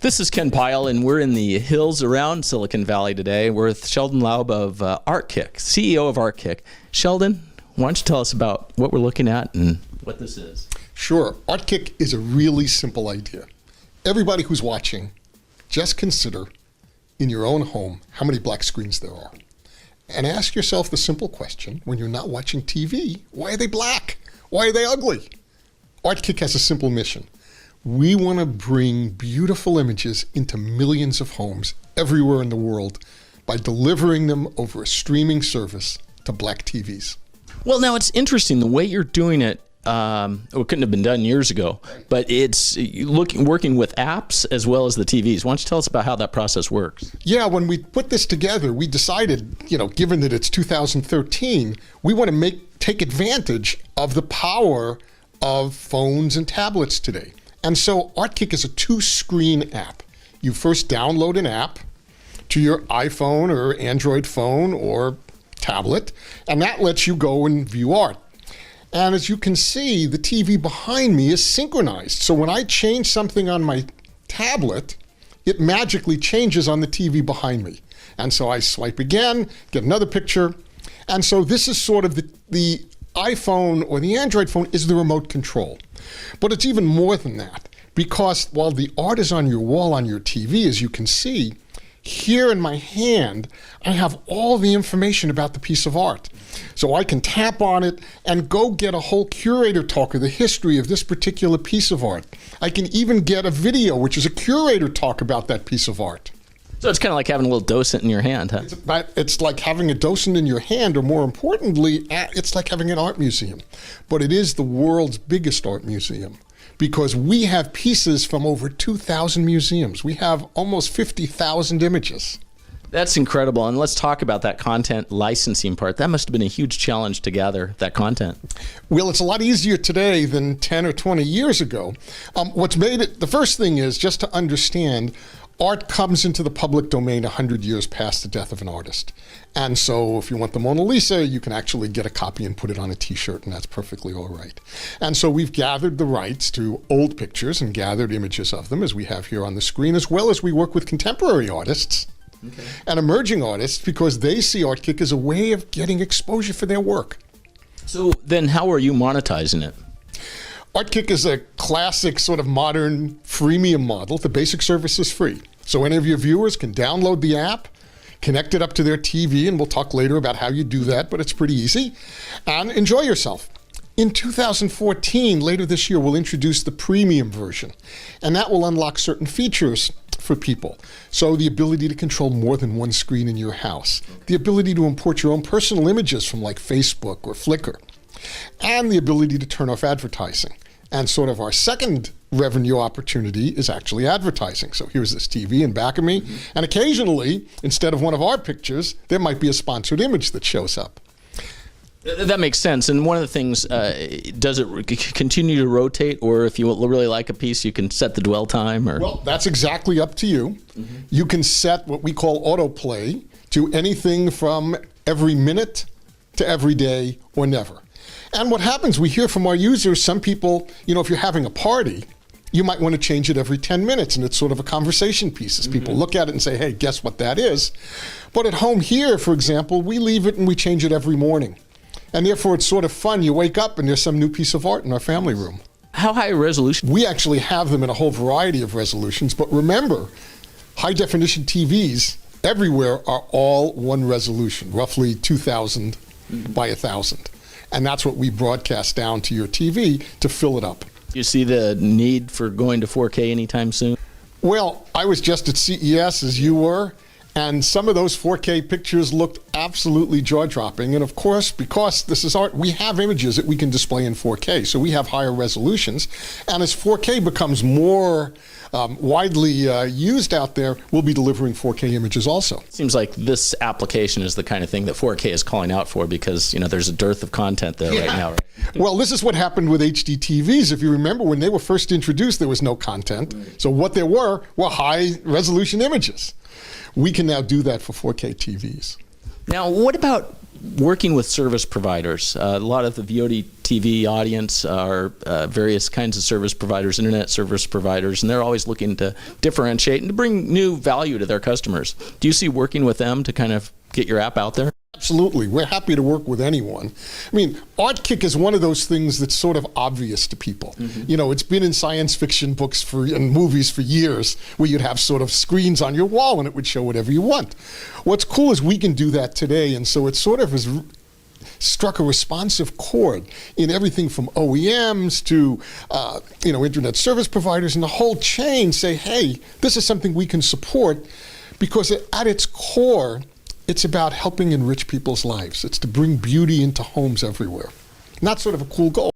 This is Ken Pyle, and we're in the hills around Silicon Valley today. We're with Sheldon Laube of Artkick, CEO of Artkick. Sheldon, why don't you tell us about what we're looking at and what this is? Sure. Artkick is a really simple idea. Everybody who's watching, just consider in your own home how many black screens there are. And ask yourself the simple question, when you're not watching TV, why are they black? Why are they ugly? Artkick has a simple mission. We want to bring beautiful images into millions of homes everywhere in the world by delivering them over a streaming service to black TVs. Well, now it's interesting the way you're doing it. It couldn't have been done years ago, but it's working with apps as well as the TVs. Why don't you tell us about how that process works? Yeah, when we put this together, we decided, given that it's 2013, we want to take advantage of the power of phones and tablets today. And so Artkick is a two-screen app. You first download an app to your iPhone or Android phone or tablet, and that lets you go and view art. And as you can see, the TV behind me is synchronized. So when I change something on my tablet, it magically changes on the TV behind me. And so I swipe again, get another picture. And so this is sort of the iPhone or the Android phone is the remote control. But it's even more than that, because while the art is on your wall on your TV, as you can see, here in my hand, I have all the information about the piece of art. So I can tap on it and go get a whole curator talk of the history of this particular piece of art. I can even get a video, which is a curator talk about that piece of art. So it's kind of like having a little docent in your hand, huh? It's like having a docent in your hand, or more importantly, it's like having an art museum. But it is the world's biggest art museum, because we have pieces from over 2,000 museums. We have almost 50,000 images. That's incredible. And let's talk about that content licensing part. That must have been a huge challenge to gather that content. Well, it's a lot easier today than 10 or 20 years ago. What's made it, the first thing is just to understand, art comes into the public domain 100 years past the death of an artist. And so if you want the Mona Lisa, you can actually get a copy and put it on a t-shirt, and that's perfectly all right. And so we've gathered the rights to old pictures and gathered images of them, as we have here on the screen, as well as we work with contemporary artists and emerging artists, because they see Artkick as a way of getting exposure for their work. So then how are you monetizing it? Artkick is a classic sort of modern freemium model. The basic service is free. So any of your viewers can download the app, connect it up to their TV, and we'll talk later about how you do that, but it's pretty easy, and enjoy yourself. In 2014, later this year, we'll introduce the premium version, and that will unlock certain features for people. So the ability to control more than one screen in your house, the ability to import your own personal images from like Facebook or Flickr, and the ability to turn off advertising. And sort of our second revenue opportunity is actually advertising. So here's this TV in back of me, and occasionally, instead of one of our pictures, there might be a sponsored image that shows up. That makes sense. And one of the things, does it continue to rotate, or if you really like a piece, you can set the dwell time? Or? Well, that's exactly up to you. You can set what we call autoplay to anything from every minute to every day or never. And what happens, we hear from our users, some people, if you're having a party, you might want to change it every 10 minutes, and it's sort of a conversation piece as people look at it and say, hey, guess what that is? But at home here, for example, we leave it and we change it every morning. And therefore, it's sort of fun. You wake up and there's some new piece of art in our family room. How high a resolution? We actually have them in a whole variety of resolutions, but remember, high-definition TVs everywhere are all one resolution, roughly 2,000 by 1,000. And that's what we broadcast down to your TV to fill it up. Do you see the need for going to 4K anytime soon? Well, I was just at CES as you were, and some of those 4K pictures looked absolutely jaw-dropping. And of course, because this is art, we have images that we can display in 4K, so we have higher resolutions. And as 4K becomes more widely used out there, we'll be delivering 4K images also. Seems like this application is the kind of thing that 4K is calling out for, because there's a dearth of content there right now. Right? Well, this is what happened with HD TVs. If you remember, when they were first introduced, there was no content. So what there were high-resolution images. We can now do that for 4K TVs. Now, what about working with service providers. A lot of the VOD TV audience are various kinds of service providers, internet service providers, and they're always looking to differentiate and to bring new value to their customers. Do you see working with them to kind of get your app out there? Absolutely. We're happy to work with anyone. I mean, Artkick is one of those things that's sort of obvious to people. You know, it's been in science fiction books and movies for years, where you'd have sort of screens on your wall and it would show whatever you want. What's cool is we can do that today, and so it sort of has struck a responsive chord in everything from OEMs to you know, internet service providers, and the whole chain say, hey, this is something we can support, because at its core, it's about helping enrich people's lives. It's to bring beauty into homes everywhere. And that's sort of a cool goal.